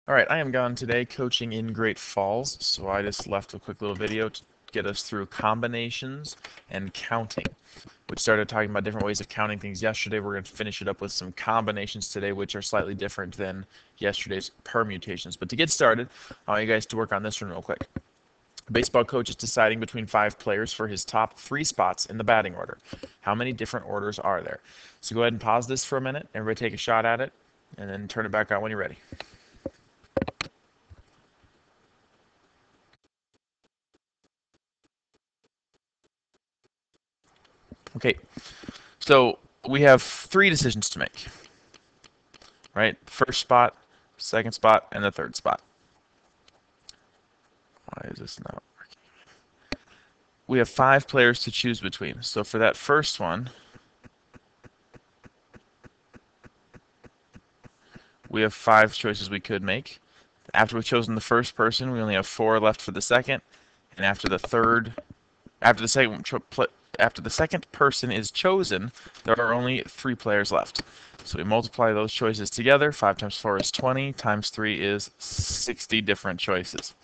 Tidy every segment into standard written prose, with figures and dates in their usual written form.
All right, I am Gone today coaching in Great Falls, so I just left a quick little video to get us through combinations and counting. We started talking about different ways of counting things yesterday. We're going to finish it up with some combinations today, which are slightly different than yesterday's permutations. But to get started, I want you guys to work on this one real quick. A baseball coach is deciding between 5 players for his top 3 spots in the batting order. How many different orders are there? So go ahead and pause this for a minute. Everybody take a shot at it, and then turn it back on when you're ready. Okay, so we have 3 decisions to make, right? First spot, second spot, and the third spot. Why is this not working? We have 5 players to choose between. So for that first one, we have 5 choices we could make. After we've chosen the first person, we only have 4 left for the second, and after the second person is chosen, there are only 3 players left. So we multiply those choices together. 5 times 4 is 20, times 3 is 60 different choices.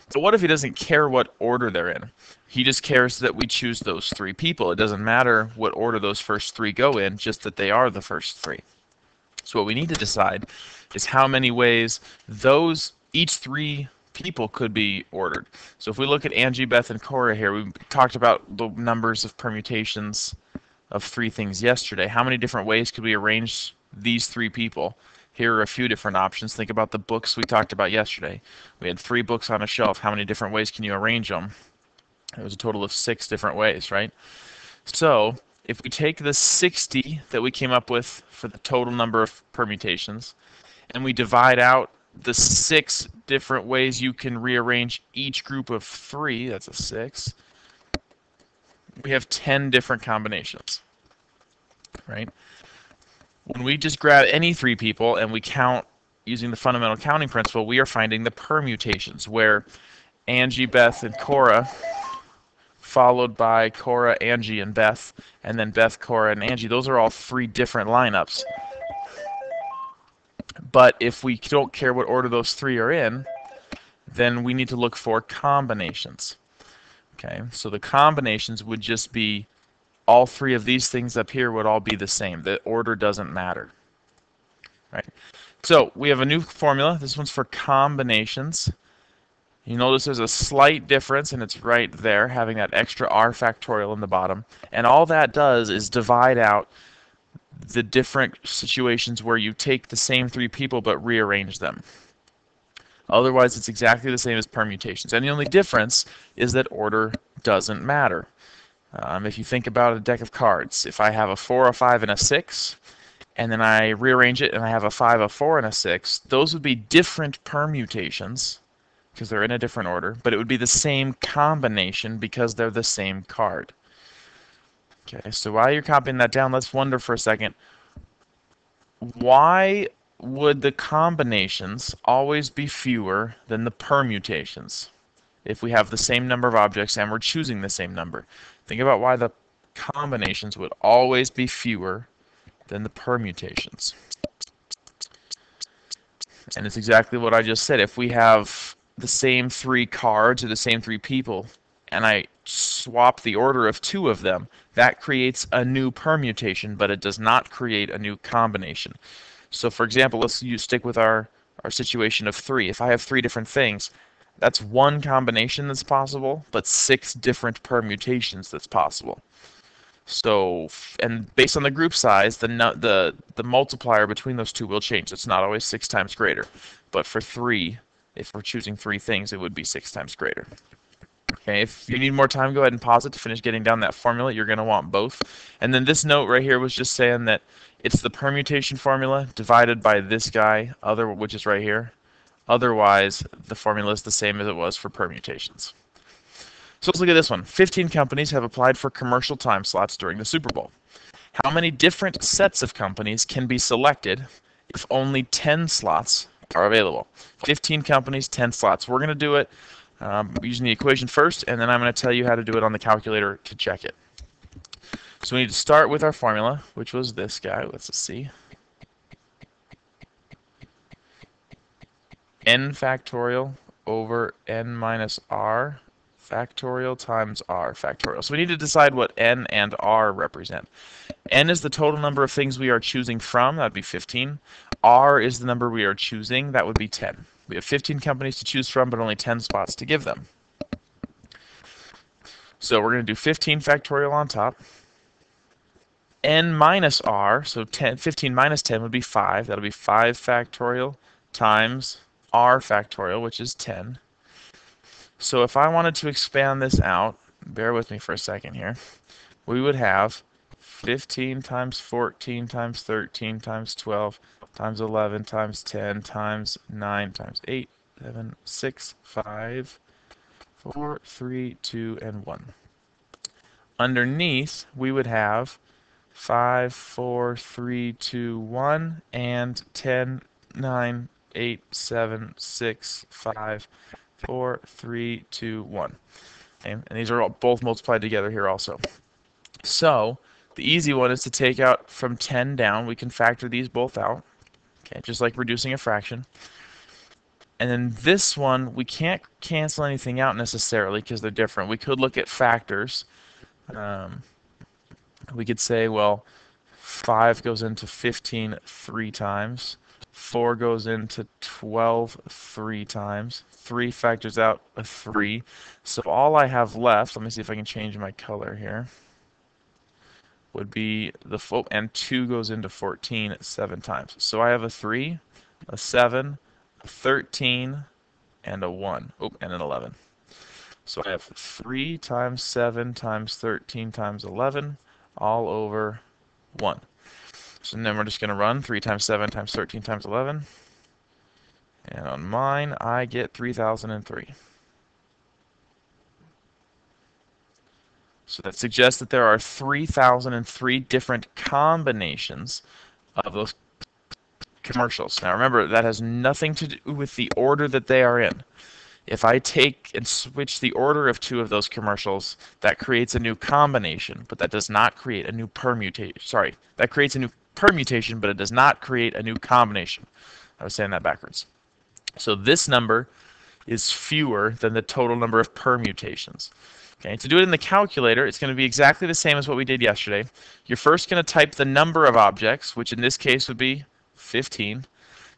So what if he doesn't care what order they're in? He just cares that we choose those 3 people. It doesn't matter what order those first 3 go in, just that they are the first 3. So what we need to decide is how many ways each 3 people could be ordered. So if we look at Angie, Beth, and Cora here, we talked about the numbers of permutations of 3 things yesterday. How many different ways could we arrange these 3 people? Here are a few different options. Think about the books we talked about yesterday. We had 3 books on a shelf. How many different ways can you arrange them? It was a total of 6 different ways, right? So if we take the 60 that we came up with for the total number of permutations, and we divide out the 6 different ways you can rearrange each group of 3, that's a 6, we have 10 different combinations, right? When we just grab any 3 people and we count using the fundamental counting principle, we are finding the permutations, where Angie, Beth, and Cora, followed by Cora, Angie, and Beth, and then Beth, Cora, and Angie. Those are all 3 different lineups. But if we don't care what order those 3 are in, then we need to look for combinations. Okay, so the combinations would just be all 3 of these things up here would all be the same. The order doesn't matter. Right? So we have a new formula. This one's for combinations. You notice there's a slight difference, and it's right there, having that extra r factorial in the bottom. And all that does is divide out the different situations where you take the same 3 people but rearrange them. Otherwise, it's exactly the same as permutations. And the only difference is that order doesn't matter. If you think about a deck of cards, if I have a 4, a 5, and a 6, and then I rearrange it and I have a 5, a 4, and a 6, those would be different permutations because they're in a different order, but it would be the same combination because they're the same card. Okay, so while you're copying that down, let's wonder for a second, why would the combinations always be fewer than the permutations if we have the same number of objects and we're choosing the same number? Think about why the combinations would always be fewer than the permutations. And it's exactly what I just said. If we have the same 3 cards or the same 3 people, and I swap the order of 2 of them, that creates a new permutation, but it does not create a new combination. So for example, let's stick with our situation of 3. If I have 3 different things, that's 1 combination that's possible, but 6 different permutations that's possible. So, and based on the group size, the multiplier between those 2 will change. It's not always 6 times greater. But for 3, if we're choosing 3 things, it would be 6 times greater. Okay, if you need more time, go ahead and pause it to finish getting down that formula. You're going to want both. And then this note right here was just saying that it's the permutation formula divided by this guy, which is right here. Otherwise, the formula is the same as it was for permutations. So let's look at this one. 15 companies have applied for commercial time slots during the Super Bowl. How many different sets of companies can be selected if only 10 slots are available? 15 companies, 10 slots. We're going to do it using the equation first, and then I'm going to tell you how to do it on the calculator to check it. So we need to start with our formula, which was this guy. Let's see. n factorial over n minus r factorial times r factorial. So we need to decide what n and r represent. N is the total number of things we are choosing from. That would be 15. R is the number we are choosing. That would be 10. We have 15 companies to choose from, but only 10 spots to give them. So we're going to do 15 factorial on top. N minus r, so 15 minus 10 would be 5. That'll be 5 factorial times r factorial, which is 10. So if I wanted to expand this out, bear with me for a second here, we would have 15 times 14 times 13 times 12 times 11 times 10 times 9 times 8, 7, 6, 5, 4, 3, 2, and 1. Underneath, we would have 5, 4, 3, 2, 1, and 10, 9, 8, 7, 6, 5, 4, 3, 2, 1. Okay? And these are all both multiplied together here also. So the easy one is to take out from 10 down. We can factor these both out, okay, just like reducing a fraction. And then this one, we can't cancel anything out necessarily because they're different. We could look at factors. We could say, well, 5 goes into 15 3 times. 4 goes into 12 3 times. 3 factors out a 3. So all I have left, let me see if I can change my color here, would be the full, and 2 goes into 14 7 times. So I have a 3, a 7, a 13, and a 1. Oh, and an 11. So I have 3 times 7 times 13 times 11 all over 1. So then we're just going to run 3 times 7 times 13 times 11. And on mine, I get 3003. So that suggests that there are 3003 different combinations of those commercials. Now remember, that has nothing to do with the order that they are in. If I take and switch the order of 2 of those commercials, that creates a new combination, but that does not create a new permutation. Sorry, that creates a new permutation, but it does not create a new combination. I was saying that backwards. So this number is fewer than the total number of permutations. Okay, to do it in the calculator, it's going to be exactly the same as what we did yesterday. You're first going to type the number of objects, which in this case would be 15.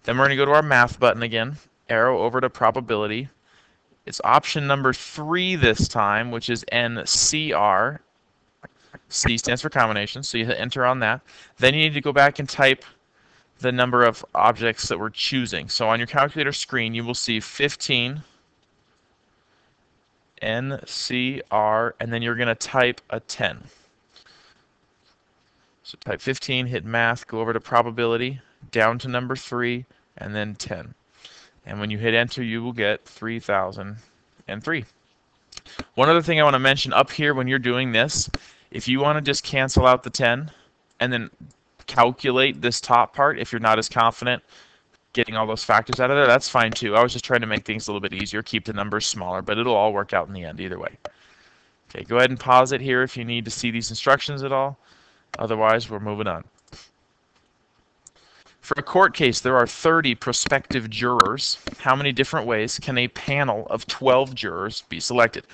Then we're going to go to our math button again, arrow over to probability. It's option number 3 this time, which is NCR. C stands for combination, so you hit enter on that. Then you need to go back and type the number of objects that we're choosing. So on your calculator screen, you will see 15 NCR, and then you're going to type a 10. So type 15, hit math, go over to probability, down to number 3, and then 10. And when you hit enter, you will get 3003. One other thing I want to mention up here when you're doing this, if you want to just cancel out the 10 and then calculate this top part, if you're not as confident getting all those factors out of there, that's fine too. I was just trying to make things a little bit easier, keep the numbers smaller, but it'll all work out in the end either way. Okay, go ahead and pause it here if you need to see these instructions at all. Otherwise, we're moving on. For a court case, there are 30 prospective jurors. How many different ways can a panel of 12 jurors be selected?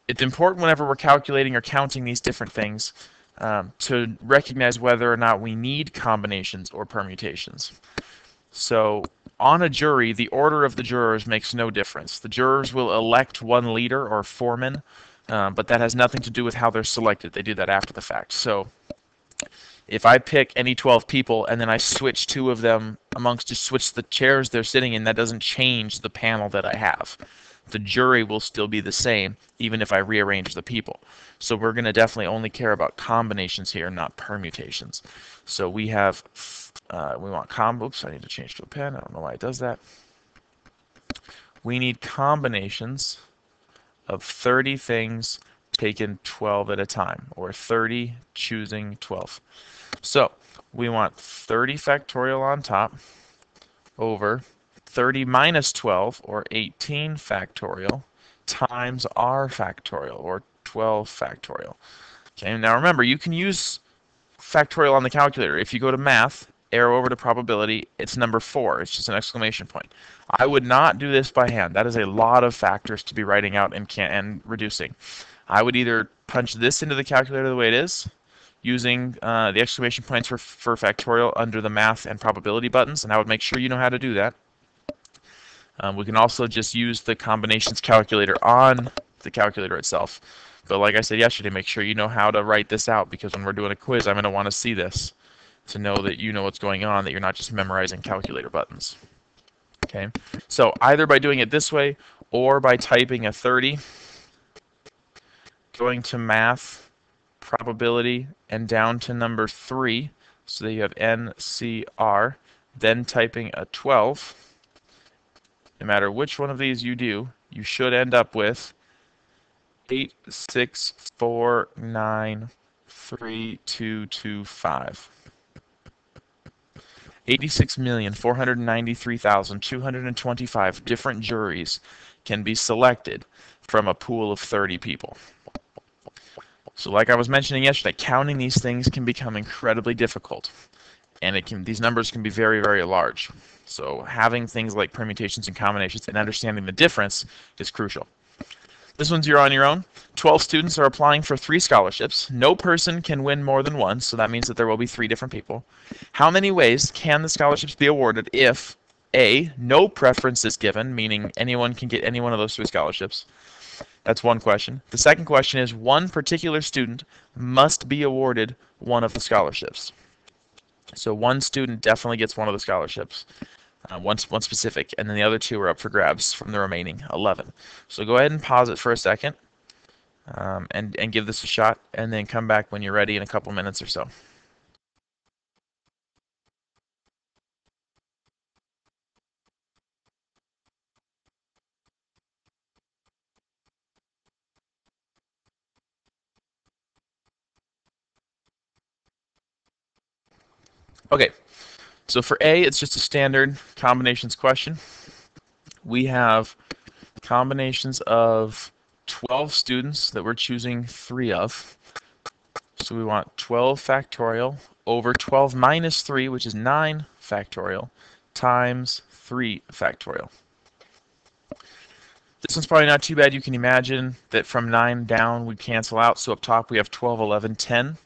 It's important whenever we're calculating or counting these different things to recognize whether or not we need combinations or permutations. So on a jury, the order of the jurors makes no difference. The jurors will elect one leader or foreman, but that has nothing to do with how they're selected. They do that after the fact. So if I pick any 12 people and then I switch 2 of them switch the chairs they're sitting in, that doesn't change the panel that I have. The jury will still be the same, even if I rearrange the people. So we're going to definitely only care about combinations here, not permutations. So we have, we want oops, I need to change to a pen. I don't know why it does that. We need combinations of 30 things taken 12 at a time, or 30 choosing 12. So we want 30 factorial on top over 30 minus 12, or 18 factorial, times r factorial, or 12 factorial. Okay, now remember, you can use factorial on the calculator. If you go to math, arrow over to probability, it's number 4. It's just an exclamation point. I would not do this by hand. That is a lot of factors to be writing out and reducing. I would either punch this into the calculator the way it is, using the exclamation points for factorial under the math and probability buttons, and I would make sure you know how to do that. We can also just use the combinations calculator on the calculator itself. But like I said yesterday, make sure you know how to write this out, because when we're doing a quiz, I'm going to want to see this to know that you know what's going on, that you're not just memorizing calculator buttons. Okay, so either by doing it this way or by typing a 30, going to math, probability, and down to number 3, so that you have NCR, then typing a 12. No matter which one of these you do, you should end up with 86493225. 86,493,225 different juries can be selected from a pool of 30 people. So like I was mentioning yesterday, counting these things can become incredibly difficult, and these numbers can be very, very large. So having things like permutations and combinations and understanding the difference is crucial. This one's you're on your own. 12 students are applying for 3 scholarships. No person can win more than one, so that means that there will be 3 different people. How many ways can the scholarships be awarded if A, no preference is given, meaning anyone can get any one of those 3 scholarships? That's one question. The second question is, one particular student must be awarded one of the scholarships. So one student definitely gets one of the scholarships. One specific, and then the other 2 are up for grabs from the remaining 11. So go ahead and pause it for a second and give this a shot, and then come back when you're ready in a couple minutes or so. Okay, so for A, it's just a standard combinations question. We have combinations of 12 students that we're choosing 3 of. So we want 12 factorial over 12 minus 3, which is 9 factorial, times 3 factorial. This one's probably not too bad. You can imagine that from 9 down we cancel out. So up top we have 12, 11, 10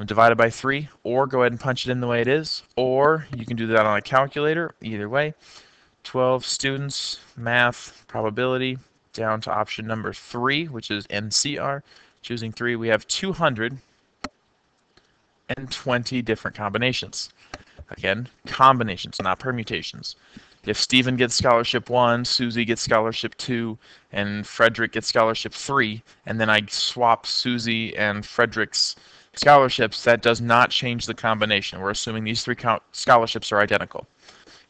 divided by 3. Or go ahead and punch it in the way it is. Or you can do that on a calculator. Either way. 12 students, math, probability, down to option number 3, which is NCR. Choosing 3, we have 220 different combinations. Again, combinations, not permutations. If Stephen gets scholarship 1, Susie gets scholarship 2, and Frederick gets scholarship 3, and then I swap Susie and Frederick's scholarships, that does not change the combination. We're assuming these 3 scholarships are identical.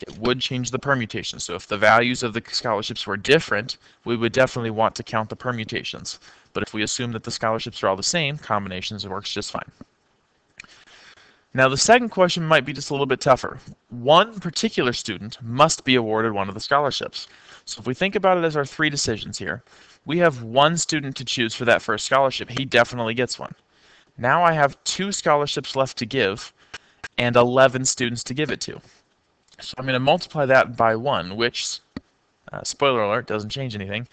It would change the permutation. So if the values of the scholarships were different, we would definitely want to count the permutations. But if we assume that the scholarships are all the same, combinations works just fine. Now the second question might be just a little bit tougher. One particular student must be awarded one of the scholarships. So if we think about it as our 3 decisions here, we have 1 student to choose for that first scholarship. He definitely gets one. Now I have 2 scholarships left to give and 11 students to give it to. So I'm going to multiply that by 1, which, spoiler alert, doesn't change anything.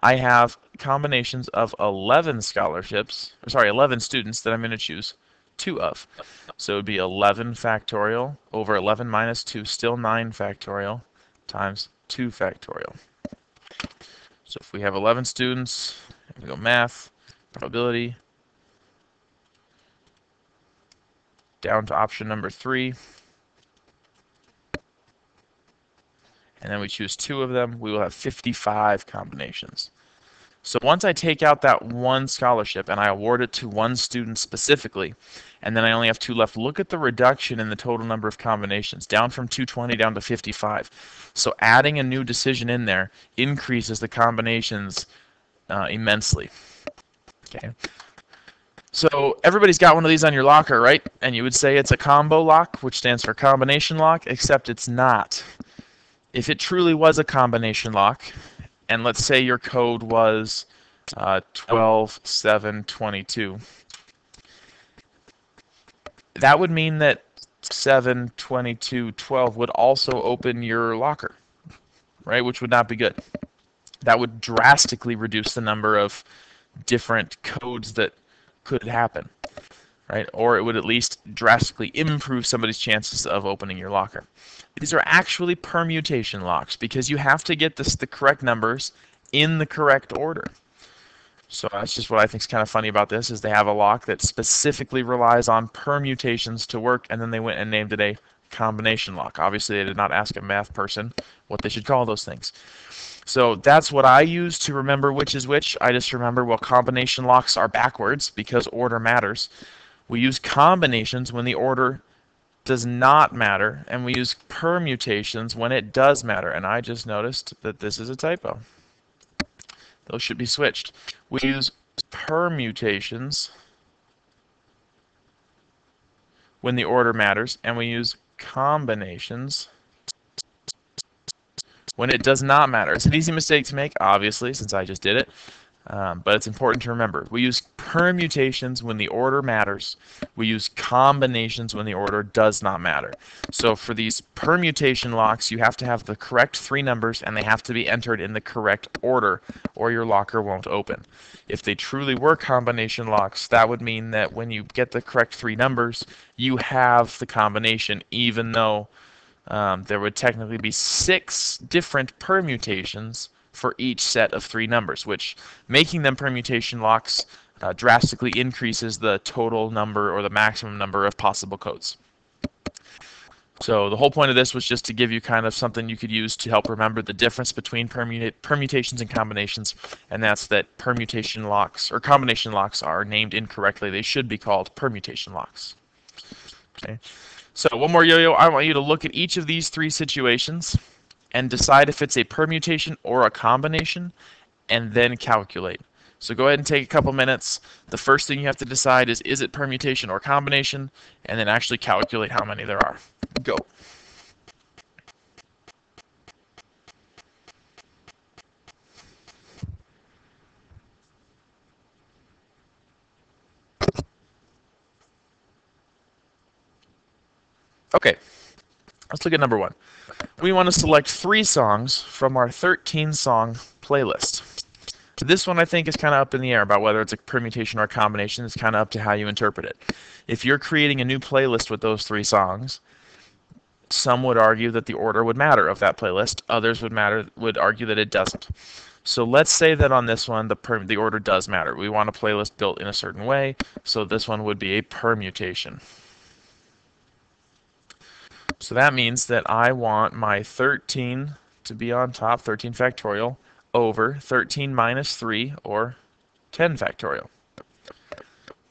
I have combinations of 11 scholarships, or sorry, 11 students that I'm going to choose 2 of. So it would be 11 factorial over 11 minus 2, still 9 factorial, times 2 factorial. So if we have 11 students, we go math, probability, down to option number 3. And then we choose 2 of them, we will have 55 combinations. So once I take out that 1 scholarship and I award it to 1 student specifically, and then I only have 2 left, look at the reduction in the total number of combinations, down from 220 down to 55. So adding a new decision in there increases the combinations immensely. Okay. So everybody's got one of these on your locker, right? And you would say it's a combo lock, which stands for combination lock, except it's not. If it truly was a combination lock, and let's say your code was 12722, that would mean that 7, 22, 12 would also open your locker, right? Which would not be good. That would drastically reduce the number of different codes that could happen, right? Or it would at least drastically improve somebody's chances of opening your locker. These are actually permutation locks because you have to get the correct numbers in the correct order. So that's just what I think is kind of funny about this, is they have a lock that specifically relies on permutations to work, and then they went and named it a combination lock. Obviously, they did not ask a math person what they should call those things. So that's what I use to remember which is which. I just remember, well, combination locks are backwards because order matters. We use combinations when the order does not matter, and we use permutations when it does matter. And I just noticed that this is a typo. Those should be switched. We use permutations when the order matters, and we use combinations when it does not matter. It's an easy mistake to make, obviously, since I just did it, but it's important to remember. We use permutations when the order matters. We use combinations when the order does not matter. So for these permutation locks, you have to have the correct 3 numbers, and they have to be entered in the correct order, or your locker won't open. If they truly were combination locks, that would mean that when you get the correct 3 numbers, you have the combination, even though there would technically be 6 different permutations for each set of 3 numbers, which making them permutation locks drastically increases the total number or the maximum number of possible codes. So the whole point of this was just to give you kind of something you could use to help remember the difference between permutations and combinations, and that's that permutation locks or combination locks are named incorrectly. They should be called permutation locks. Okay. So one more yo-yo, I want you to look at each of these 3 situations and decide if it's a permutation or a combination, and then calculate. So go ahead and take a couple minutes. The first thing you have to decide is it permutation or combination, and then actually calculate how many there are. Go. Okay, let's look at number 1. We want to select 3 songs from our 13-song playlist. This one I think is kind of up in the air about whether it's a permutation or a combination. It's kind of up to how you interpret it. If you're creating a new playlist with those 3 songs, some would argue that the order would matter of that playlist. Others would argue that it doesn't. So let's say that on this one, the order does matter. We want a playlist built in a certain way, so this one would be a permutation. So that means that I want my 13 to be on top, 13 factorial, over 13 minus 3, or 10 factorial.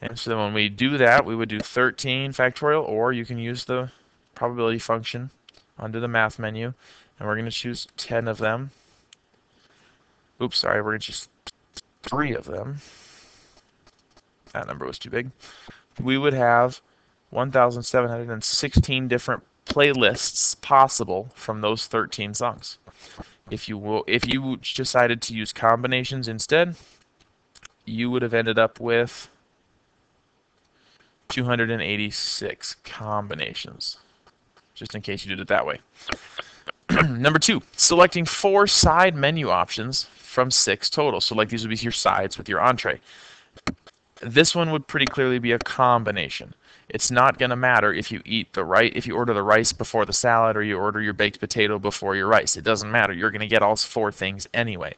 And so then when we do that, we would do 13 factorial, or you can use the probability function under the math menu, and we're going to choose 10 of them. Oops, sorry, we're going to choose 3 of them. That number was too big. We would have 1,716 different playlists possible from those 13 songs. If you decided to use combinations instead, you would have ended up with 286 combinations, just in case you did it that way. Number 2, selecting 4 side menu options from 6 total. So like these would be your sides with your entree. This one would pretty clearly be a combination. It's not going to matter if you order the rice before the salad or you order your baked potato before your rice. It doesn't matter. You're going to get all 4 things anyway.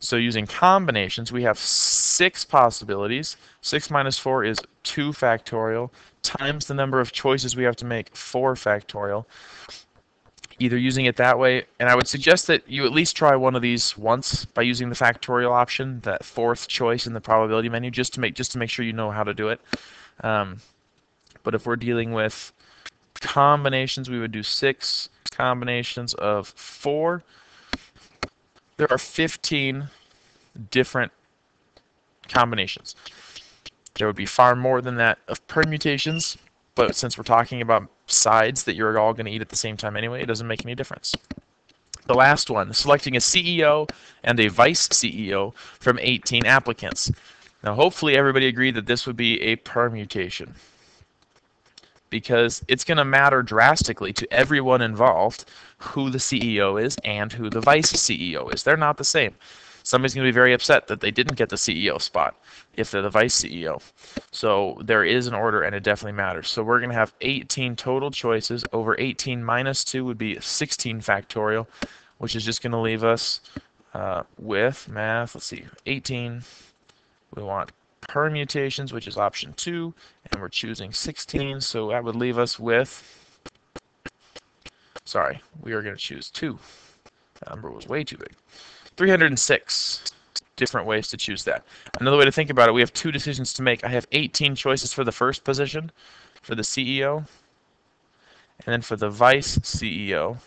So using combinations, we have 6 possibilities. 6 minus 4 is 2 factorial times the number of choices we have to make, 4 factorial. Either using it that way, and I would suggest that you at least try one of these once by using the factorial option, that 4th choice in the probability menu, just to make sure you know how to do it. But if we're dealing with combinations, we would do 6 combinations of 4. There are 15 different combinations. There would be far more than that of permutations, but since we're talking about sides that you're all going to eat at the same time anyway, it doesn't make any difference. The last one, selecting a CEO and a vice CEO from 18 applicants. Now hopefully everybody agreed that this would be a permutation. because it's going to matter drastically to everyone involved who the CEO is and who the vice CEO is. They're not the same. Somebody's going to be very upset that they didn't get the CEO spot if they're the vice CEO. So there is an order, and it definitely matters. So we're going to have 18 total choices. Over 18 minus 2 would be 16 factorial, which is just going to leave us with math. Let's see, 18. We want permutations, which is option 2, and we're choosing 16. So that would leave us with, sorry, we are going to choose 2. That number was way too big. 306 different ways to choose that. Another way to think about it, we have 2 decisions to make. I have 18 choices for the first position, for the CEO, and then for the vice CEO,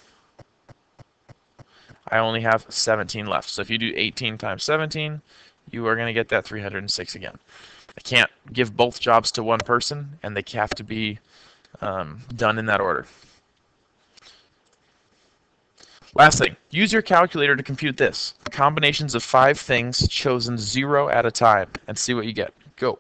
I only have 17 left. So if you do 18 times 17, you are going to get that 306 again. I can't give both jobs to one person, and they have to be done in that order. Last thing, use your calculator to compute this. Combinations of 5 things chosen 0 at a time, and see what you get. Go.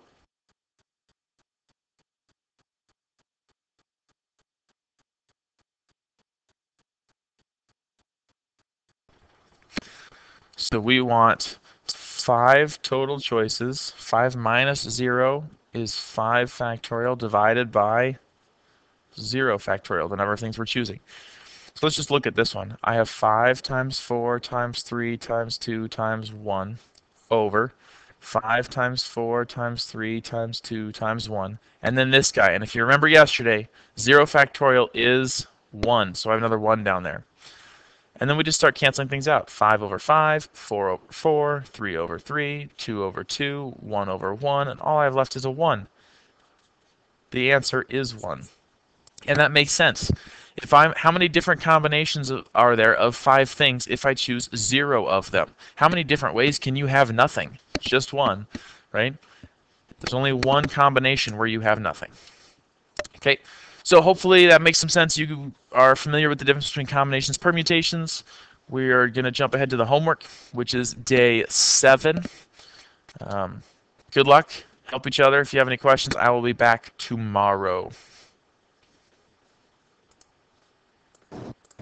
So we want 5 total choices. 5 minus 0 is 5 factorial divided by 0 factorial, the number of things we're choosing. So let's just look at this one. I have 5 times 4 times 3 times 2 times 1 over 5 times 4 times 3 times 2 times 1. And then this guy. And if you remember yesterday, 0 factorial is 1. So I have another 1 down there. And then we just start canceling things out. 5 over 5, 4 over 4, 3 over 3, 2 over 2, 1 over 1, and all I have left is a 1. The answer is 1. And that makes sense. How many different combinations are there of 5 things if I choose 0 of them? How many different ways can you have nothing? Just one, right? There's only one combination where you have nothing. Okay, so hopefully that makes some sense. You are familiar with the difference between combinations, permutations. We are going to jump ahead to the homework, which is day 7. Good luck. Help each other. If you have any questions, I will be back tomorrow.